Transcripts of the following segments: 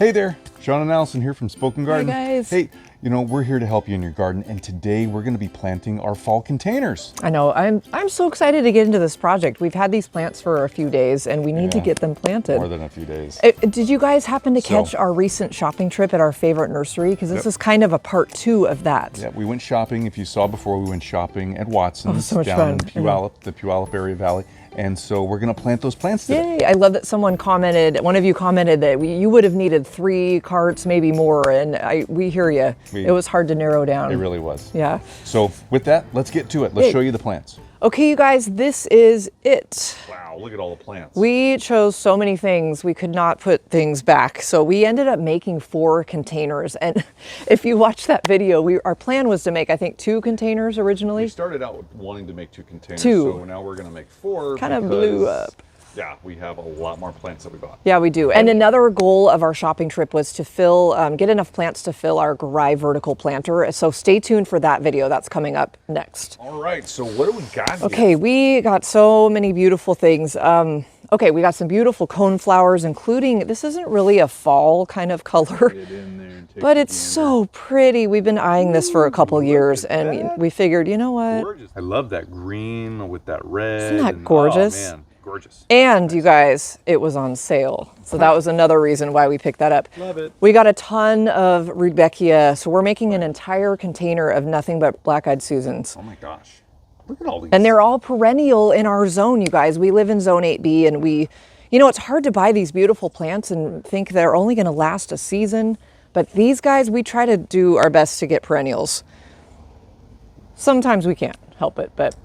Hey there, Sean and Allison here from Spoken Garden. Hey guys. Hey, you know, we're here to help you in your garden, and today we're going to be planting our fall containers. I know, I'm so excited to get into this project. We've had these plants for a few days and we need to get them planted. More than a few days. Did you guys happen to catch our recent shopping trip at our favorite nursery? Because this is kind of a part 2 of that. Yeah, we went shopping. If you saw before, we went shopping at Watson's so much down fun. in the Puyallup area valley. And so we're going to plant those plants today. Yay, I love that one of you commented that you would have needed 3 carts, maybe more, and we hear you. It was hard to narrow down. It really was. Yeah. So with that, let's get to it. Let's show you the plants. Okay, you guys, this is it. Wow, look at all the plants. We chose so many things, we could not put things back. So we ended up making 4 containers. And if you watch that video, our plan was to make, I think, 2 containers originally. We started out with wanting to make 2 containers. 2. So now we're going to make 4. Kind of blew up. Yeah, we have a lot more plants that we bought. Yeah, we do. And another goal of our shopping trip was to get enough plants to fill our Gry vertical planter. So stay tuned for that video. That's coming up next. All right, so what do we got here? Okay, we got so many beautiful things. Okay, we got some beautiful coneflowers, including, this isn't really a fall kind of color, but it's so pretty. We've been eyeing this for a couple years, and we figured, you know what? Gorgeous. I love that green with that red. Isn't that gorgeous? Oh, man. Gorgeous. And you guys, it was on sale. So that was another reason why we picked that up. Love it. We got a ton of Rudbeckia. So we're making an entire container of nothing but black-eyed Susans. Oh my gosh. Look at all these. And they're all perennial in our zone, you guys. We live in zone 8B and it's hard to buy these beautiful plants and think they're only going to last a season. But these guys, we try to do our best to get perennials. Sometimes we can't help it, but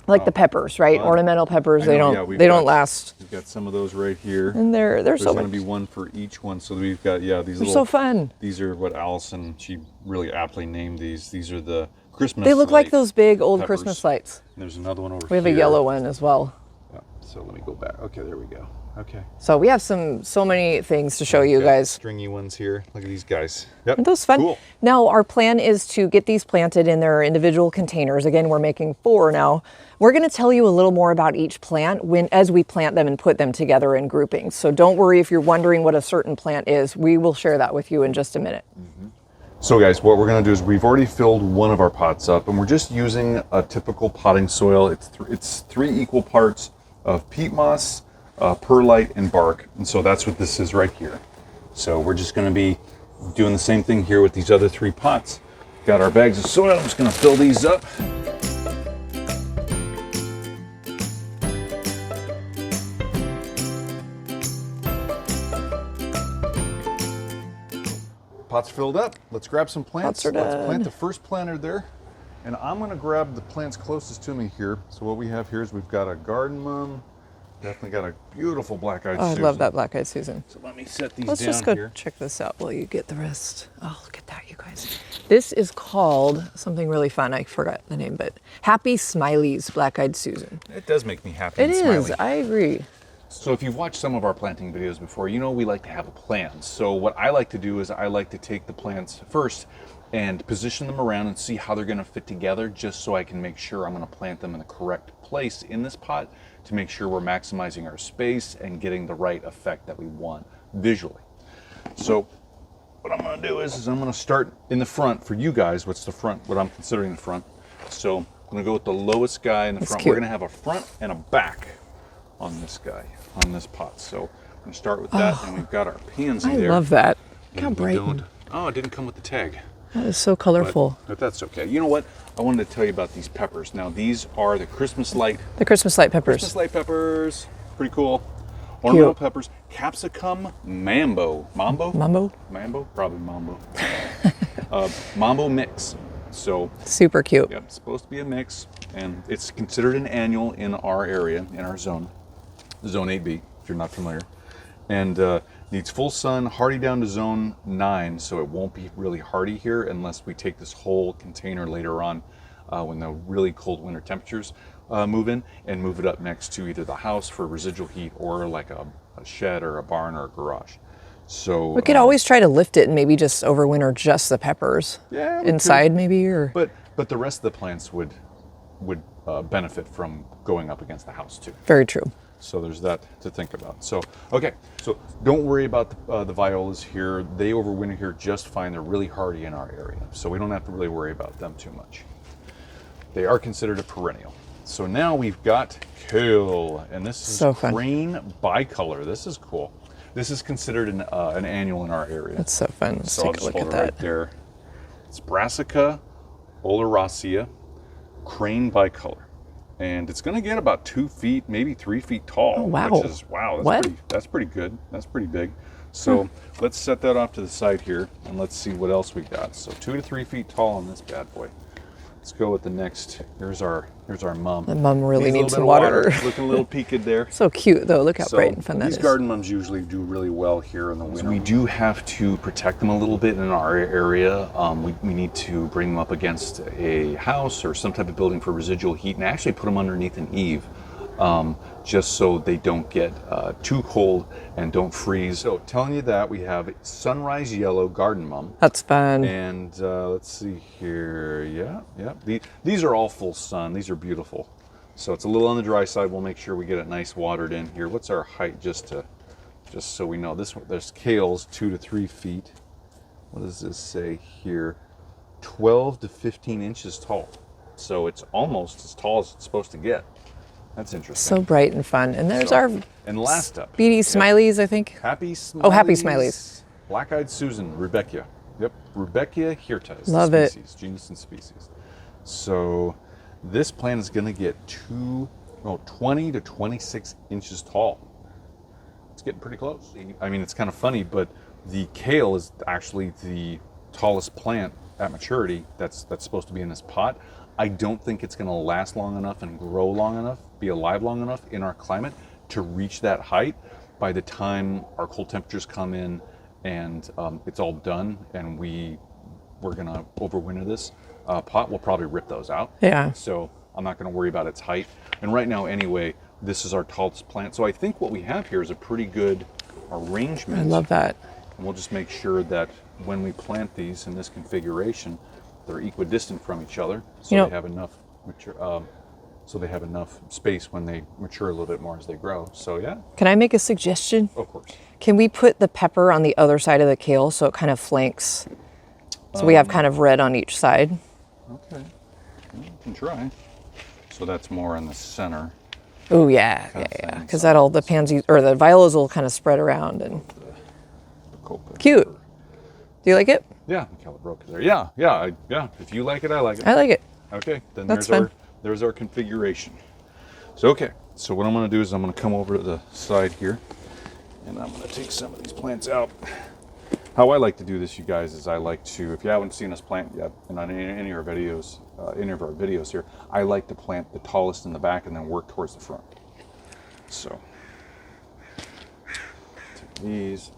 like the peppers, right? Ornamental peppers, they don't last. We've got some of those right here. And there's so going to be one for each one. So we've got, these they're so fun. These are what Allison, she really aptly named these. These are the Christmas They look like those big old peppers. Christmas lights. And there's another one over here. We have a yellow one as well. Yeah, so let me go back. Okay, there we go. Okay. So we have so many things to show you guys. Stringy ones here. Look at these guys. Yep. Aren't those fun? Cool. Now our plan is to get these planted in their individual containers. Again, we're making 4 now. We're going to tell you a little more about each plant as we plant them and put them together in groupings. So don't worry if you're wondering what a certain plant is. We will share that with you in just a minute. Mm-hmm. So guys, what we're going to do is we've already filled one of our pots up, and we're just using a typical potting soil. It's 3 equal parts of peat moss, perlite, and bark. And so that's what this is right here. So we're just going to be doing the same thing here with these other 3 pots. Got our bags of soil. I'm just going to fill these up. Pots filled up. Let's grab some plants. Let's plant the first planter there. And I'm going to grab the plants closest to me here. So what we have here is we've got a garden mum. Definitely got a beautiful black-eyed Susan. I love that black-eyed Susan. So let me set these Let's down just go here. check this out while you get the rest. Oh, look at that, you guys. This is called something really fun. I forgot the name, but Happy Smiley's black-eyed Susan. It does make me happy It and is. smiley. I agree. So if you've watched some of our planting videos before, you know we like to have a plan. So what I like to do is I like to take the plants first and position them around and see how they're going to fit together, just so I can make sure I'm going to plant them in the correct place in this pot to make sure we're maximizing our space and getting the right effect that we want visually. So what I'm going to do is I'm going to start in the front for you guys. What's the front? What I'm considering the front. So I'm going to go with the lowest guy in the front. Cute. We're going to have a front and a back on this guy, on this pot. So I'm going to start with that, and we've got our pansy there. I love that. Look how And we bright. don't- Oh, it didn't come with the tag. That is so colorful. But that's okay. You know what? I wanted to tell you about these peppers. Now, these are the Christmas light. The Christmas light peppers. Christmas light peppers. Pretty cool. Ornamental peppers. Capsicum mambo. Mambo? Mambo? Mambo? Probably mambo. Mambo mix. So, Super cute. yep, it's supposed to be a mix, and it's considered an annual in our area, in our zone. Zone 8B, if you're not familiar. And needs full sun, hardy down to zone 9, so it won't be really hardy here unless we take this whole container later on when the really cold winter temperatures move in, and move it up next to either the house for residual heat or like a shed or a barn or a garage. So We could always try to lift it and maybe just overwinter just the peppers. Yeah, we inside could. maybe, or But the rest of the plants would benefit from going up against the house too. very true. So there's that to think about. So, okay, so don't worry about the violas here. They overwinter here just fine. They're really hardy in our area, so we don't have to really worry about them too much. They are considered a perennial. So now we've got kale, and this is So fun. green bicolor. This is cool. This is considered an annual in our area. That's so fun. Let's So I'll take a just look hold at it that. right there. It's Brassica oleracea, crane bicolor. And it's going to get about 2 feet, maybe 3 feet tall. Oh, wow. Which is, wow, that's pretty good. That's pretty big. So let's set that off to the side here, and let's see what else we got. So 2 to 3 feet tall on this bad boy. Let's go with the next. Here's our mum. The mum really needs a some little bit of water. Looking a little peaked there. So cute, though. Look how bright and fun that These is. garden mums usually do really well here in the winter. We do have to protect them a little bit in our area. We need to bring them up against a house or some type of building for residual heat, and actually put them underneath an eave, just so they don't get too cold and don't freeze. So telling you that, we have sunrise yellow garden mum. That's fun. And let's see here. Yeah. These are all full sun. These are beautiful. So it's a little on the dry side. We'll make sure we get it nice watered in here. What's our height, just so we know? There's kales 2 to 3 feet. What does this say here? 12 to 15 inches tall. So it's almost as tall as it's supposed to get. That's interesting. So bright and fun. And there's our And last up, beady smileys, I think. Happy Smileys. Oh, Happy Smileys. Black-eyed Susan, Rudbeckia. Yep, Rudbeckia hirta is Love the it. species, genus and species. So this plant is going to get 20 to 26 inches tall. It's getting pretty close. I mean, it's kind of funny, but the kale is actually the tallest plant at maturity that's supposed to be in this pot. I don't think it's going to last long enough and grow long enough, be alive long enough in our climate to reach that height by the time our cold temperatures come in and it's all done and we're going to overwinter this pot. We'll probably rip those out. Yeah. So I'm not going to worry about its height. And right now, anyway, this is our tallest plant. So I think what we have here is a pretty good arrangement. I love that. And we'll just make sure that when we plant these in this configuration, they're equidistant from each other, so they have enough space when they mature a little bit more as they grow. So yeah, Can I make a suggestion? of course. Can we put the pepper on the other side of the kale so it kind of flanks? So we have kind of red on each side. Okay, well, you can try. So that's more in the center. Oh yeah. Because that'll the pansies or the violas will kind of spread around and The copa. cute. Do you like it? Yeah, Calibroca there. Yeah. If you like it, I like it. I like it. Okay, then That's there's our configuration. So so what I'm going to do is I'm going to come over to the side here, and I'm going to take some of these plants out. How I like to do this, you guys, is I like to, if you haven't seen us plant yet, and on any of our videos here, I like to plant the tallest in the back and then work towards the front. So take these.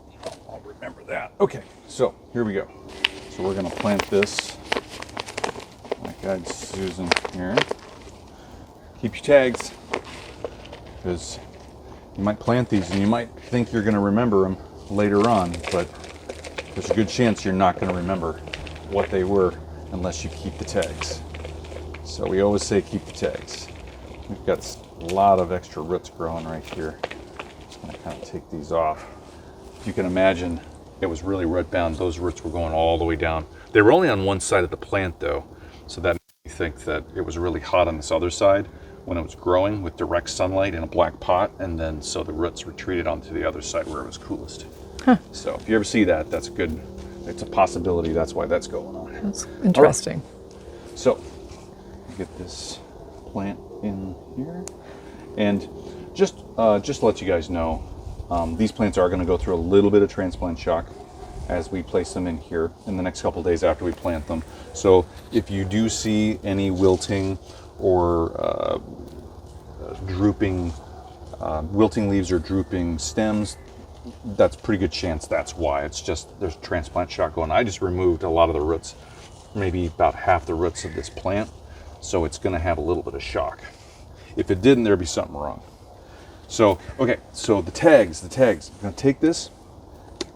I'll remember that. Okay, so here we go. So we're going to plant this. My guide Susan here. Keep your tags, because you might plant these and you might think you're going to remember them later on, but there's a good chance you're not going to remember what they were unless you keep the tags. So we always say keep the tags. We've got a lot of extra roots growing right here. Just going to kind of take these off. If you can imagine, it was really root bound. Those roots were going all the way down. They were only on one side of the plant though, so that made me think that it was really hot on this other side when it was growing with direct sunlight in a black pot, and then so the roots retreated onto the other side where it was coolest. So if you ever see that, that's good. It's a possibility. That's why that's going on. That's interesting. Right. So get this plant in here, and just to let you guys know, these plants are going to go through a little bit of transplant shock as we place them in here in the next couple days after we plant them. So if you do see any wilting or drooping, wilting leaves or drooping stems, that's a pretty good chance that's why. It's just there's transplant shock going. I just removed a lot of the roots, maybe about half the roots of this plant, so it's going to have a little bit of shock. If it didn't, there'd be something wrong. So, okay, so the tags. I'm going to take this.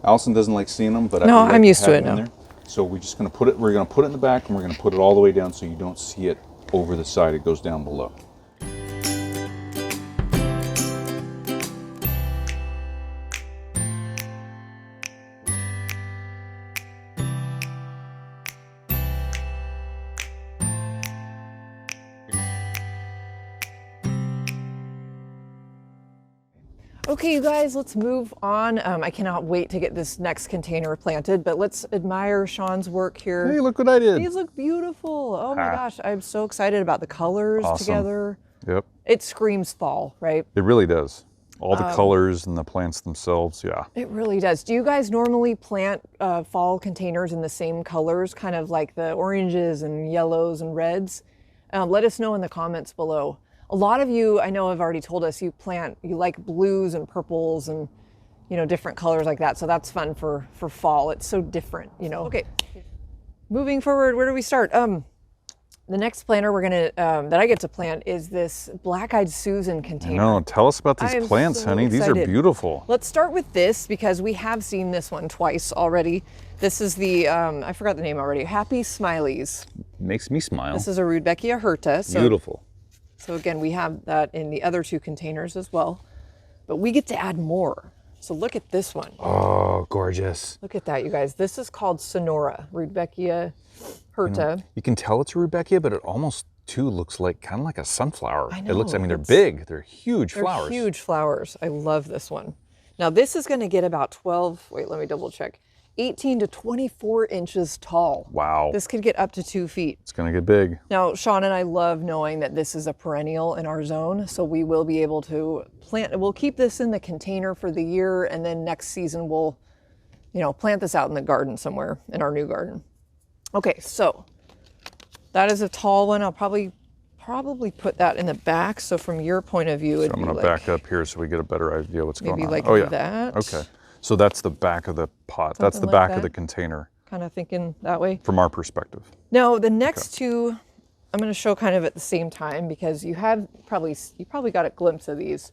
Allison doesn't like seeing them, but No, I like I'm used to have it them now. in there. So we're just going to put it, we're going to put it in the back, and we're going to put it all the way down so you don't see it over the side. It goes down below. Okay, you guys, let's move on. I cannot wait to get this next container planted, but let's admire Sean's work here. Hey, look what I did. These look beautiful. Oh my gosh, I'm so excited about the colors together. Yep. It screams fall, right? It really does. All the colors and the plants themselves, yeah. It really does. Do you guys normally plant fall containers in the same colors, kind of like the oranges and yellows and reds? Let us know in the comments below. A lot of you, I know, have already told us you like blues and purples and, you know, different colors like that. So that's fun for fall. It's so different, you know. Okay, moving forward, where do we start? The next planter we're gonna that I get to plant is this Black-Eyed Susan container. No, tell us about these plants, so honey. excited. These are beautiful. Let's start with this because we have seen this one twice already. This is the I forgot the name already. Happy Smileys. Makes me smile. This is a Rudbeckia hirta. So, beautiful. So again, we have that in the other two containers as well, but we get to add more. So look at this one. Oh, gorgeous. Look at that, you guys. This is called Sonora, Rudbeckia hirta. You can tell it's a Rudbeckia, but it almost too looks like kind of like a sunflower. I know, It looks, I mean, they're big. They're huge flowers. They're huge flowers. I love this one. Now this is going to get about 12, wait, let me double check. 18 to 24 inches tall. Wow. This could get up to 2 feet. It's going to get big. Now, Sean and I love knowing that this is a perennial in our zone, so we will be able to plant, we'll keep this in the container for the year, and then next season we'll, you know, plant this out in the garden somewhere, in our new garden. Okay, so that is a tall one. I'll probably put that in the back, so from your point of view, So I'm going to back up here so we get a better idea what's going on. Maybe Oh, yeah. that. Okay. So that's the back of the pot. That's the like back that. of the container Kind of thinking that way. from our perspective. Now, the next two, I'm going to show kind of at the same time because you probably got a glimpse of these.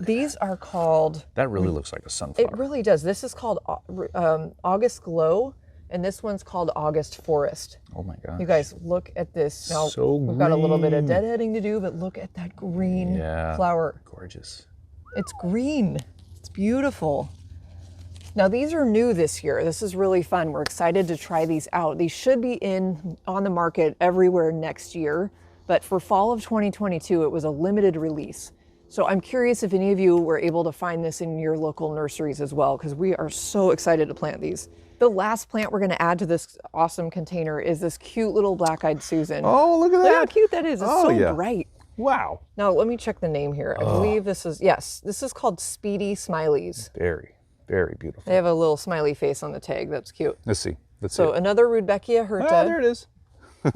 These are called. That really looks like a sunflower. It really does. This is called August Glow, and this one's called August Forest. Oh my gosh. You guys, look at this. Now, So we've got a little bit of green. deadheading to do, but look at that green flower. Gorgeous. It's green. It's beautiful. Now these are new this year. This is really fun. We're excited to try these out. These should be on the market everywhere next year, but for fall of 2022, it was a limited release. So I'm curious if any of you were able to find this in your local nurseries as well, because we are so excited to plant these. The last plant we're gonna add to this awesome container is this cute little Black-Eyed Susan. Oh, look at that. Look how cute that is. It's so bright. Wow. Now let me check the name here. I believe this is called Speedy Smileys. Very, very beautiful. They have a little smiley face on the tag. That's cute. Let's see. So another Rudbeckia hirta. Ah, there it is.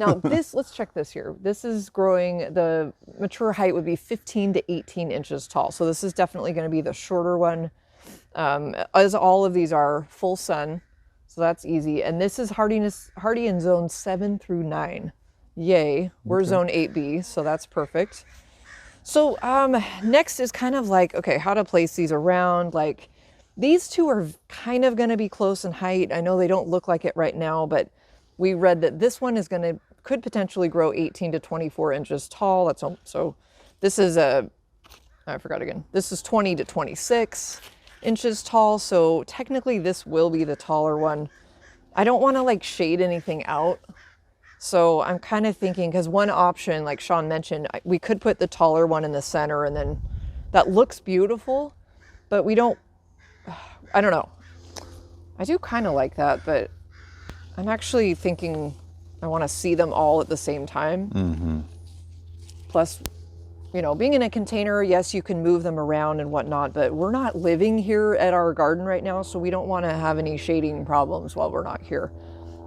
Now this, let's check this here. This is growing, the mature height would be 15 to 18 inches tall. So this is definitely going to be the shorter one. As all of these are full sun. So that's easy. And this is hardy in zone 7 through 9. Yay. We're zone 8B, so that's perfect. So next is kind of like, okay, how to place these around. Like these two are kind of going to be close in height. I know they don't look like it right now, but we read that this one is could potentially grow 18 to 24 inches tall. That's so this is I forgot again. This is 20 to 26 inches tall. So technically this will be the taller one. I don't want to like shade anything out. So I'm kind of thinking, because one option, like Sean mentioned, we could put the taller one in the center and then that looks beautiful, but we don't, I don't know. I do kind of like that, but I'm actually thinking I want to see them all at the same time. Mm-hmm. Plus, you know, being in a container, yes, you can move them around and whatnot, but we're not living here at our garden right now, so we don't want to have any shading problems while we're not here.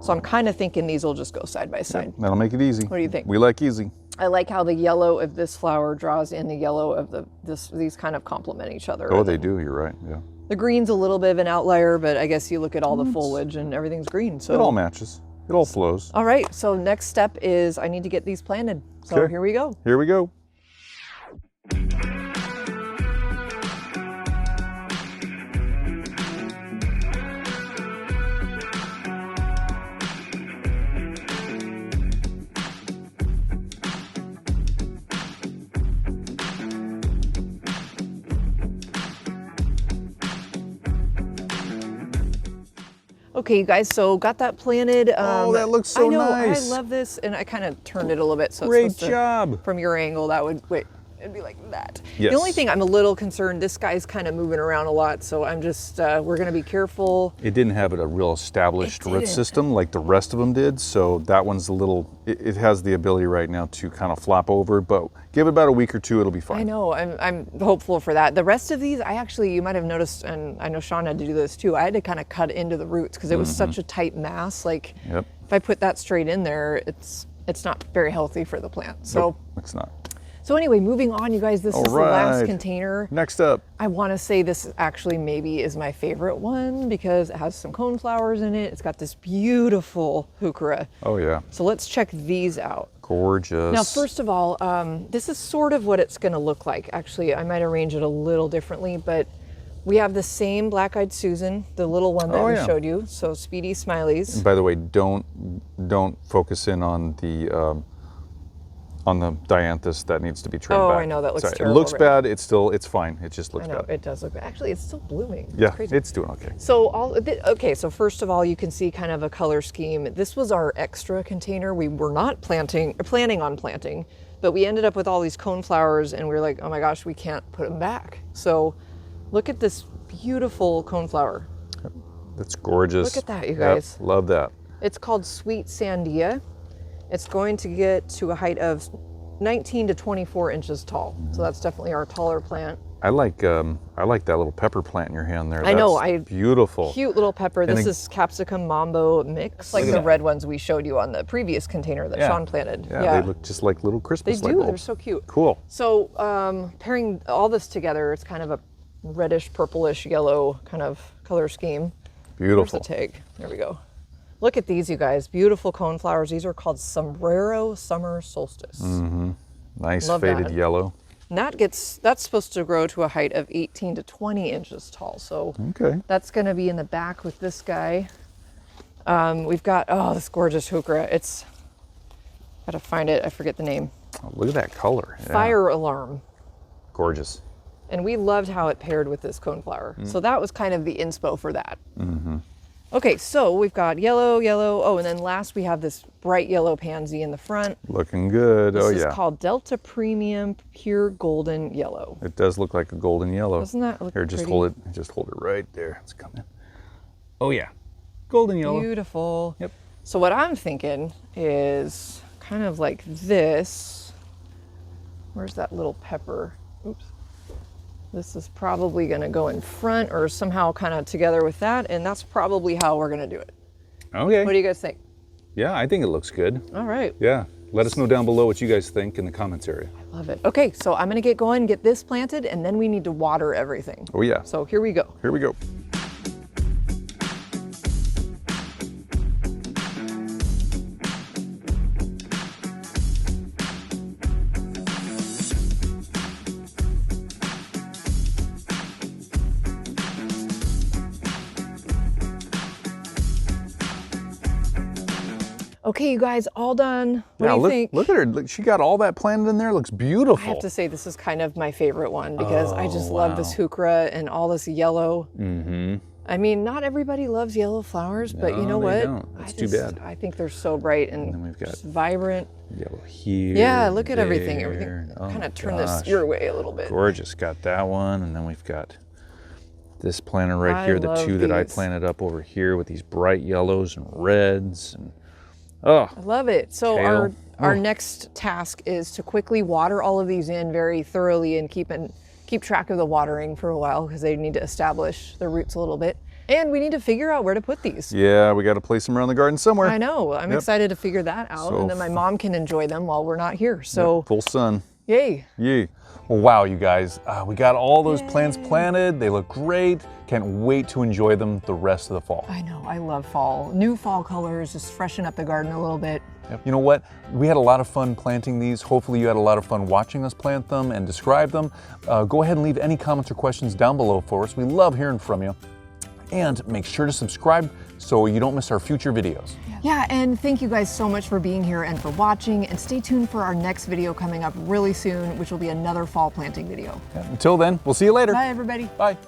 So I'm kind of thinking these will just go side by side. Yep, that'll make it easy. What do you think? We like easy. I like how the yellow of this flower draws in the yellow of these kind of complement each other. Oh, they do. You're right. Yeah. The green's a little bit of an outlier, but I guess you look at all the foliage and everything's green. So It all matches. It all flows. all right. So next step is I need to get these planted. So Okay. here we go. Here we go. Okay, you guys, so got that planted. Oh, that looks so I know, nice. I love this, and I kind of turned it a little bit. So Great it's supposed to- job. from your angle, that would, wait, it'd be like that. Yes. The only thing I'm a little concerned, this guy's kind of moving around a lot, so I'm just, we're gonna be careful. It didn't have a real established root didn't. system like the rest of them did, so that one's a little, it has the ability right now to kind of flop over, but give it about a week or two, it'll be fine. I know, I'm hopeful for that. The rest of these, I actually, you might have noticed, and I know Sean had to do this too, I had to kind of cut into the roots because it was such a tight mass. Like, Yep. if I put that straight in there, it's not very healthy for the plant. So, Nope, it's not. so anyway, moving on, you guys, this is the last container. Next up. I want to say this actually maybe is my favorite one because it has some coneflowers in it. It's got this beautiful heuchera. Oh yeah. So let's check these out. Gorgeous. Now, first of all, this is sort of what it's going to look like. Actually, I might arrange it a little differently, but we have the same black-eyed Susan, the little one that we showed you. So Speedy Smileys. And by the way, don't focus in on the dianthus that needs to be trimmed back. Oh, I know, that looks Sorry, terrible. It looks bad. It's fine. It just looks I know, bad. it does look bad. Actually, it's still blooming. It's Yeah, crazy. it's doing okay. So okay, so first of all, you can see kind of a color scheme. This was our extra container. We were not planning on planting, but we ended up with all these coneflowers and we were like, oh my gosh, we can't put them back. So look at this beautiful coneflower. That's gorgeous. Look at that, you guys. Yep, love that. It's called Sweet Sandia. It's going to get to a height of 19 to 24 inches tall. So that's definitely our taller plant. I like that little pepper plant in your hand there. I know, beautiful. Cute little pepper. And This is capsicum mambo mix, like the red ones we showed you on the previous container that Sean planted. Yeah, they look just like little Christmas They light do. bulbs. They're so cute. Cool. So pairing all this together, it's kind of a reddish, purplish, yellow kind of color scheme. Beautiful. Where's the tag? There we go. Look at these, you guys. Beautiful coneflowers. These are called Sombrero Summer Solstice. Nice Love faded that. yellow. And that's supposed to grow to a height of 18 to 20 inches tall. So Okay. that's going to be in the back with this guy. We've got, this gorgeous heuchera. It's, gotta find it. I forget the name. Oh, look at that color. Yeah. Fire alarm. Gorgeous. And we loved how it paired with this coneflower. So that was kind of the inspo for that. Okay, so we've got yellow. Oh, and then last we have this bright yellow pansy in the front. Looking good. This Oh is yeah. called Delta Premium Pure Golden Yellow. It does look like a golden yellow. Doesn't that look Here, just pretty? hold it. Just hold it right there. It's coming. Oh yeah. Golden yellow. Beautiful. Yep. So what I'm thinking is kind of like this. Where's that little pepper? Oops. This is probably going to go in front or somehow kind of together with that, and that's probably how we're going to do it. Okay. What do you guys think? Yeah, I think it looks good. All right. Yeah. Let us know down below what you guys think in the comments area. I love it. Okay, so I'm going to get going, get this planted, and then we need to water everything. Oh yeah. So here we go. Here we go. Okay, you guys, all done. What do you look, think? Look at her. Look, she got all that planted in there. Looks beautiful. I have to say this is kind of my favorite one because I just love this heuchera and all this yellow. I mean, not everybody loves yellow flowers, but you know they what? don't. That's too bad. I think they're so bright and then we've got just vibrant. Yellow here. Yeah, look at everything. there. Everything. Oh Kind my of turn gosh. this your way a little bit. Gorgeous. Got that one, and then we've got this planter right I here. The love two that I these. planted up over here with these bright yellows and reds, and oh, I love it. So Kale. our next task is to quickly water all of these in very thoroughly and keep track of the watering for a while because they need to establish their roots a little bit. And we need to figure out where to put these. yeah, we got to place them around the garden somewhere. I know. I'm excited to figure that out. So and then my mom can enjoy them while we're not here. So, Full sun. yay. Yay. Well, wow, you guys, we got all those plants planted. They look great. Can't wait to enjoy them the rest of the fall. I know. I love fall. New fall colors, just freshen up the garden a little bit. You know what? We had a lot of fun planting these. Hopefully you had a lot of fun watching us plant them and describe them. Go ahead and leave any comments or questions down below for us. We love hearing from you. And make sure to subscribe so you don't miss our future videos. Yeah, and thank you guys so much for being here and for watching. And stay tuned for our next video coming up really soon, which will be another fall planting video. Until then, we'll see you later. Bye, everybody. Bye.